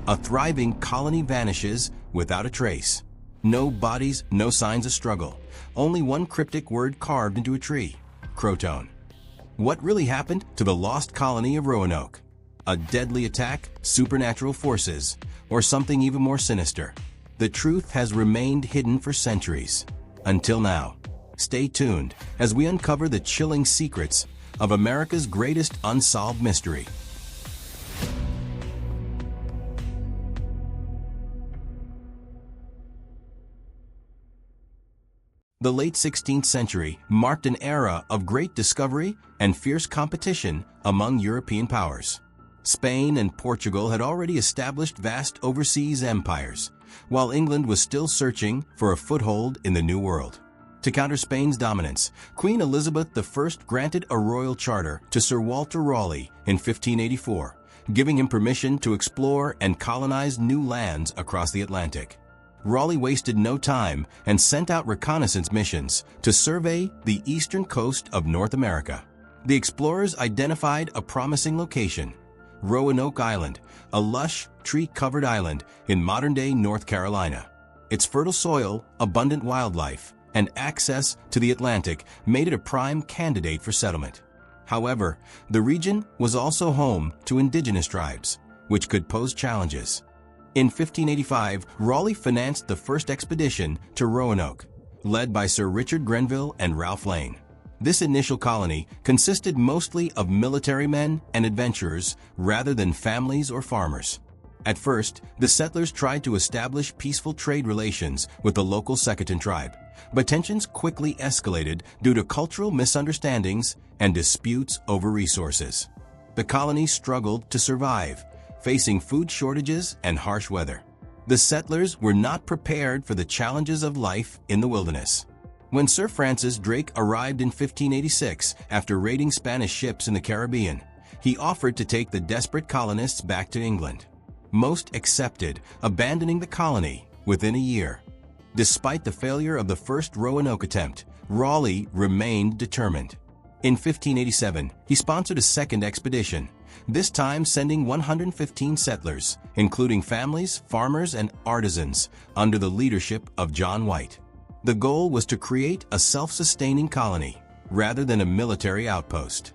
A thriving colony vanishes without a trace. No bodies, no signs of struggle. Only one cryptic word carved into a tree: CROATOAN. What really happened to the lost colony of Roanoke? A deadly attack, supernatural forces, or something even more sinister? The truth has remained hidden for centuries. Until now. Stay tuned as we uncover the chilling secrets of America's greatest unsolved mystery. The late 16th century marked an era of great discovery and fierce competition among European powers. Spain and Portugal had already established vast overseas empires, while England was still searching for a foothold in the New World. To counter Spain's dominance, Queen Elizabeth I granted a royal charter to Sir Walter Raleigh in 1584, giving him permission to explore and colonize new lands across the Atlantic. Raleigh wasted no time and sent out reconnaissance missions to survey the eastern coast of North America. The explorers identified a promising location: Roanoke Island, a lush, tree-covered island in modern-day North Carolina. Its fertile soil, abundant wildlife, and access to the Atlantic made it a prime candidate for settlement. However, the region was also home to indigenous tribes, which could pose challenges. In 1585, Raleigh financed the first expedition to Roanoke, led by Sir Richard Grenville and Ralph Lane. This initial colony consisted mostly of military men and adventurers rather than families or farmers. At first, the settlers tried to establish peaceful trade relations with the local Secautan tribe, but tensions quickly escalated due to cultural misunderstandings and disputes over resources. The colony struggled to survive, facing food shortages and harsh weather. The settlers were not prepared for the challenges of life in the wilderness. When Sir Francis Drake arrived in 1586 after raiding Spanish ships in the Caribbean, he offered to take the desperate colonists back to England. Most accepted, abandoning the colony within a year. Despite the failure of the first Roanoke attempt, Raleigh remained determined. In 1587, he sponsored a second expedition, this time sending 115 settlers, including families, farmers, and artisans, under the leadership of John White. The goal was to create a self-sustaining colony, rather than a military outpost.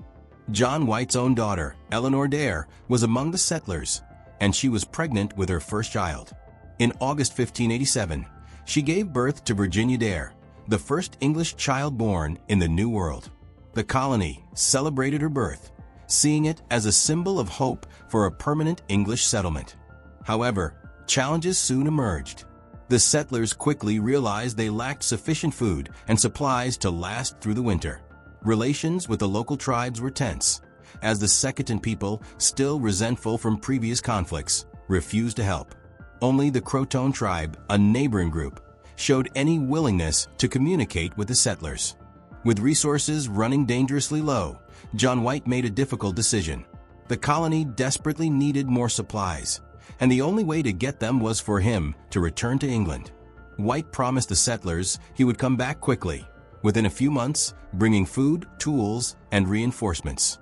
John White's own daughter, Eleanor Dare, was among the settlers, and she was pregnant with her first child. In August 1587, she gave birth to Virginia Dare, the first English child born in the New World. The colony celebrated her birth, seeing it as a symbol of hope for a permanent English settlement. However, challenges soon emerged. The settlers quickly realized they lacked sufficient food and supplies to last through the winter. Relations with the local tribes were tense, as the Secautan people, still resentful from previous conflicts, refused to help. Only the CROATOAN tribe, a neighboring group, showed any willingness to communicate with the settlers. With resources running dangerously low, John White made a difficult decision. The colony desperately needed more supplies, and the only way to get them was for him to return to England. White promised the settlers he would come back quickly, within a few months, bringing food, tools, and reinforcements.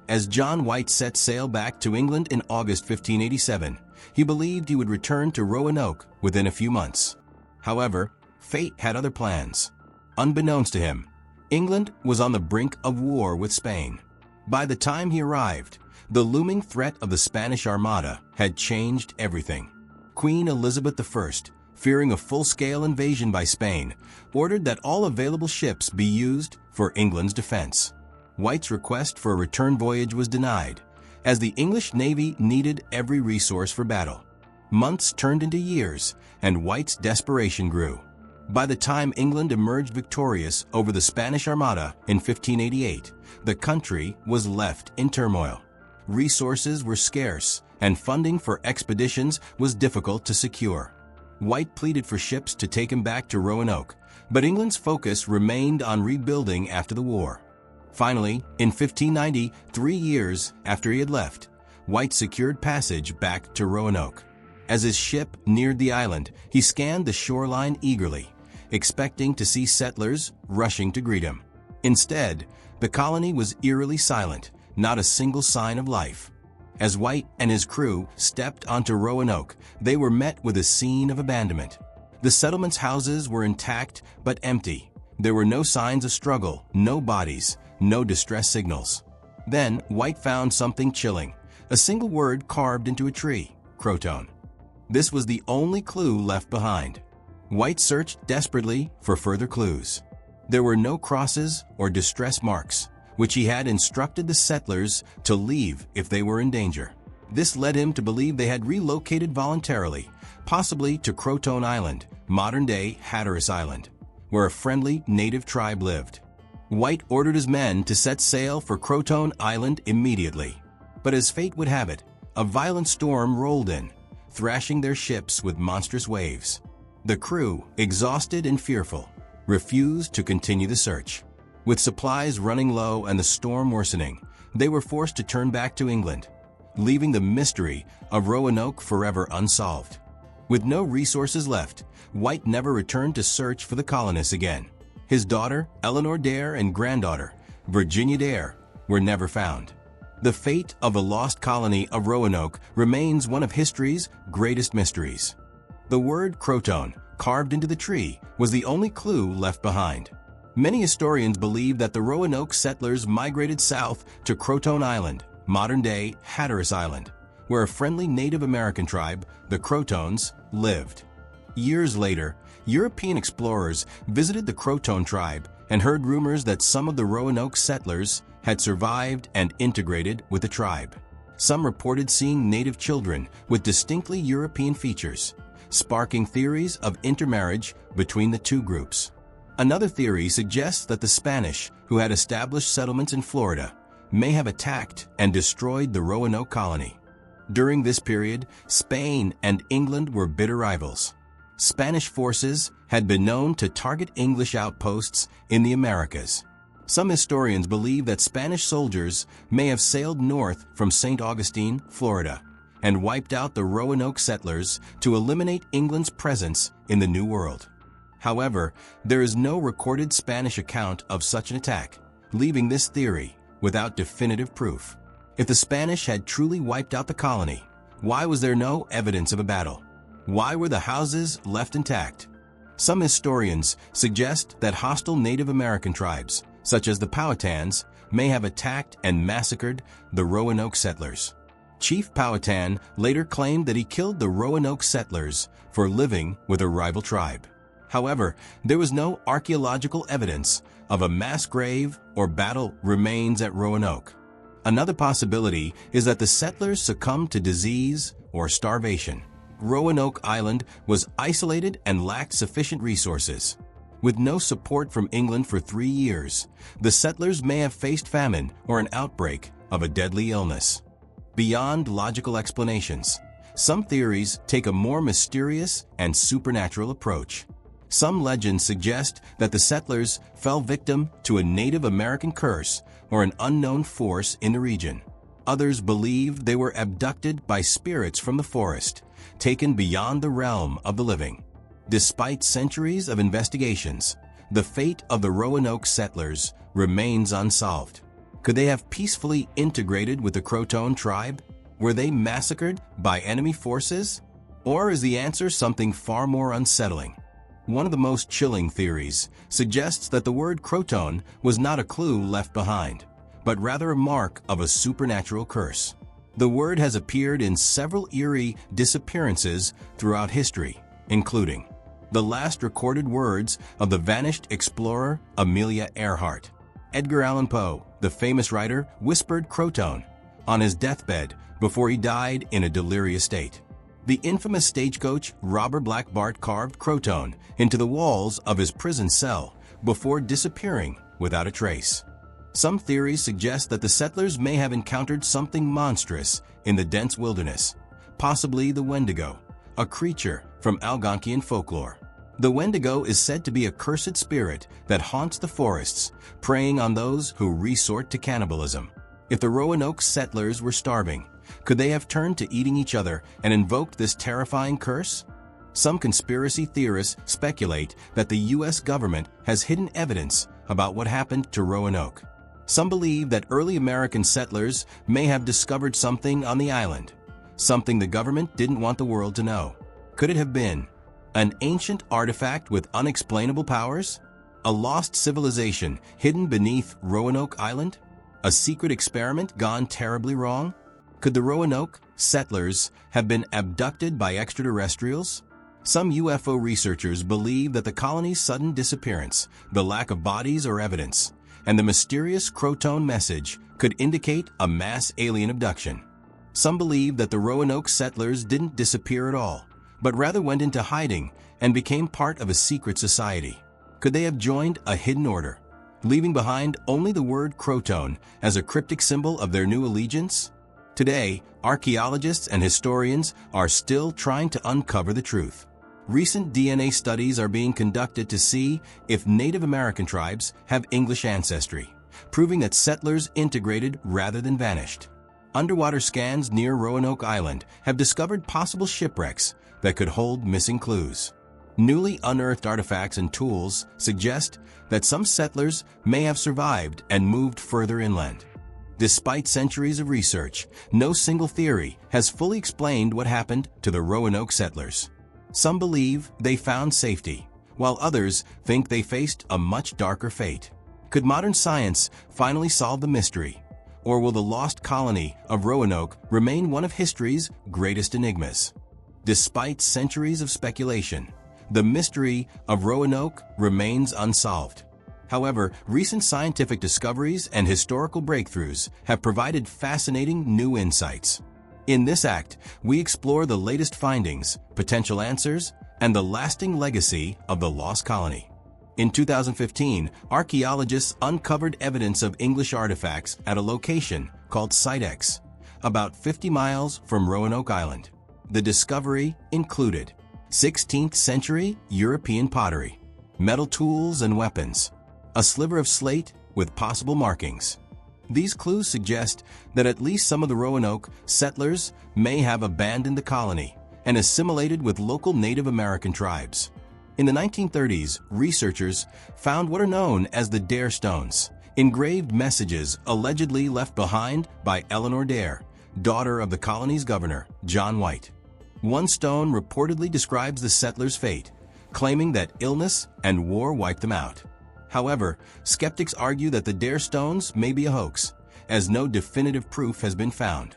As John White set sail back to England in August 1587, he believed he would return to Roanoke within a few months. However, fate had other plans. Unbeknownst to him, England was on the brink of war with Spain. By the time he arrived, the looming threat of the Spanish Armada had changed everything. Queen Elizabeth I, fearing a full-scale invasion by Spain, ordered that all available ships be used for England's defense. White's request for a return voyage was denied, as the English Navy needed every resource for battle. Months turned into years, and White's desperation grew. By the time England emerged victorious over the Spanish Armada in 1588, the country was left in turmoil. Resources were scarce, and funding for expeditions was difficult to secure. White pleaded for ships to take him back to Roanoke, but England's focus remained on rebuilding after the war. Finally, in 1590, 3 years after he had left, White secured passage back to Roanoke. As his ship neared the island, he scanned the shoreline eagerly, expecting to see settlers rushing to greet him. Instead, the colony was eerily silent, not a single sign of life. As White and his crew stepped onto Roanoke, they were met with a scene of abandonment. The settlement's houses were intact but empty. There were no signs of struggle, no bodies, no distress signals. Then White found something chilling, a single word carved into a tree, CROATOAN. This was the only clue left behind. White searched desperately for further clues. There were no crosses or distress marks, which he had instructed the settlers to leave if they were in danger. This led him to believe they had relocated voluntarily, possibly to CROATOAN Island, modern-day Hatteras Island, where a friendly native tribe lived. White ordered his men to set sail for CROATOAN Island immediately. But as fate would have it, a violent storm rolled in, thrashing their ships with monstrous waves. The crew, exhausted and fearful, refused to continue the search. With supplies running low and the storm worsening, they were forced to turn back to England, leaving the mystery of Roanoke forever unsolved. With no resources left, White never returned to search for the colonists again. His daughter, Eleanor Dare, and granddaughter, Virginia Dare, were never found. The fate of the lost colony of Roanoke remains one of history's greatest mysteries. The word CROATOAN, carved into the tree, was the only clue left behind. Many historians believe that the Roanoke settlers migrated south to CROATOAN Island, modern-day Hatteras Island, where a friendly Native American tribe, the CROATOANs, lived. Years later, European explorers visited the CROATOAN tribe and heard rumors that some of the Roanoke settlers had survived and integrated with the tribe. Some reported seeing native children with distinctly European features, sparking theories of intermarriage between the two groups. Another theory suggests that the Spanish, who had established settlements in Florida, may have attacked and destroyed the Roanoke colony. During this period, Spain and England were bitter rivals. Spanish forces had been known to target English outposts in the Americas. Some historians believe that Spanish soldiers may have sailed north from St. Augustine, Florida, and wiped out the Roanoke settlers to eliminate England's presence in the New World. However, there is no recorded Spanish account of such an attack, leaving this theory without definitive proof. If the Spanish had truly wiped out the colony, why was there no evidence of a battle? Why were the houses left intact? Some historians suggest that hostile Native American tribes, such as the Powhatans, may have attacked and massacred the Roanoke settlers. Chief Powhatan later claimed that he killed the Roanoke settlers for living with a rival tribe. However, there was no archaeological evidence of a mass grave or battle remains at Roanoke. Another possibility is that the settlers succumbed to disease or starvation. Roanoke Island was isolated and lacked sufficient resources. With no support from England for 3 years, the settlers may have faced famine or an outbreak of a deadly illness. Beyond logical explanations, some theories take a more mysterious and supernatural approach. Some legends suggest that the settlers fell victim to a Native American curse or an unknown force in the region. Others believe they were abducted by spirits from the forest, taken beyond the realm of the living. Despite centuries of investigations, the fate of the Roanoke settlers remains unsolved. Could they have peacefully integrated with the CROATOAN tribe? Were they massacred by enemy forces? Or is the answer something far more unsettling? One of the most chilling theories suggests that the word CROATOAN was not a clue left behind, but rather a mark of a supernatural curse. The word has appeared in several eerie disappearances throughout history, including the last recorded words of the vanished explorer Amelia Earhart. Edgar Allan Poe, the famous writer, whispered CROATOAN on his deathbed before he died in a delirious state. The infamous stagecoach robber Black Bart carved CROATOAN into the walls of his prison cell before disappearing without a trace. Some theories suggest that the settlers may have encountered something monstrous in the dense wilderness, possibly the Wendigo, a creature from Algonquian folklore. The Wendigo is said to be a cursed spirit that haunts the forests, preying on those who resort to cannibalism. If the Roanoke settlers were starving, could they have turned to eating each other and invoked this terrifying curse? Some conspiracy theorists speculate that the U.S. government has hidden evidence about what happened to Roanoke. Some believe that early American settlers may have discovered something on the island, something the government didn't want the world to know. Could it have been an ancient artifact with unexplainable powers? A lost civilization hidden beneath Roanoke Island? A secret experiment gone terribly wrong? Could the Roanoke settlers have been abducted by extraterrestrials? Some UFO researchers believe that the colony's sudden disappearance, the lack of bodies or evidence, and the mysterious CROATOAN message could indicate a mass alien abduction. Some believe that the Roanoke settlers didn't disappear at all, but rather went into hiding and became part of a secret society. Could they have joined a hidden order, leaving behind only the word CROATOAN as a cryptic symbol of their new allegiance? Today, archaeologists and historians are still trying to uncover the truth. Recent DNA studies are being conducted to see if Native American tribes have English ancestry, proving that settlers integrated rather than vanished. Underwater scans near Roanoke Island have discovered possible shipwrecks that could hold missing clues. Newly unearthed artifacts and tools suggest that some settlers may have survived and moved further inland. Despite centuries of research, no single theory has fully explained what happened to the Roanoke settlers. Some believe they found safety, while others think they faced a much darker fate. Could modern science finally solve the mystery? Or will the lost colony of Roanoke remain one of history's greatest enigmas? Despite centuries of speculation, the mystery of Roanoke remains unsolved. However, recent scientific discoveries and historical breakthroughs have provided fascinating new insights. In this act, we explore the latest findings, potential answers, and the lasting legacy of the lost colony. In 2015, archaeologists uncovered evidence of English artifacts at a location called Site X, about 50 miles from Roanoke Island. The discovery included 16th century European pottery, metal tools and weapons, a sliver of slate with possible markings. These clues suggest that at least some of the Roanoke settlers may have abandoned the colony and assimilated with local Native American tribes. In the 1930s, researchers found what are known as the Dare Stones, engraved messages allegedly left behind by Eleanor Dare, daughter of the colony's governor, John White. One stone reportedly describes the settlers' fate, claiming that illness and war wiped them out. However, skeptics argue that the Dare Stones may be a hoax, as no definitive proof has been found.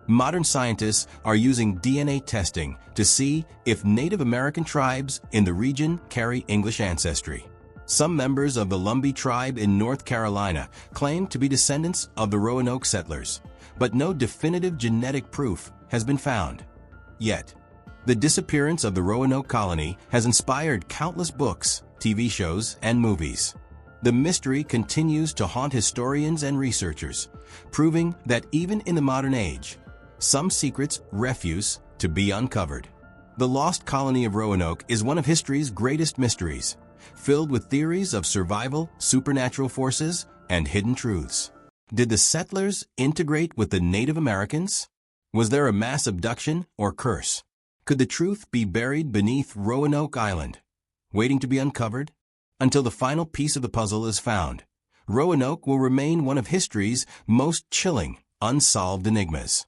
Modern scientists are using DNA testing to see if Native American tribes in the region carry English ancestry. Some members of the Lumbee tribe in North Carolina claim to be descendants of the Roanoke settlers, but no definitive genetic proof has been found. Yet, the disappearance of the Roanoke colony has inspired countless books, TV shows, and movies. The mystery continues to haunt historians and researchers, proving that even in the modern age, some secrets refuse to be uncovered. The lost colony of Roanoke is one of history's greatest mysteries, filled with theories of survival, supernatural forces, and hidden truths. Did the settlers integrate with the Native Americans? Was there a mass abduction or curse? Could the truth be buried beneath Roanoke Island, waiting to be uncovered? Until the final piece of the puzzle is found, Roanoke will remain one of history's most chilling, unsolved enigmas.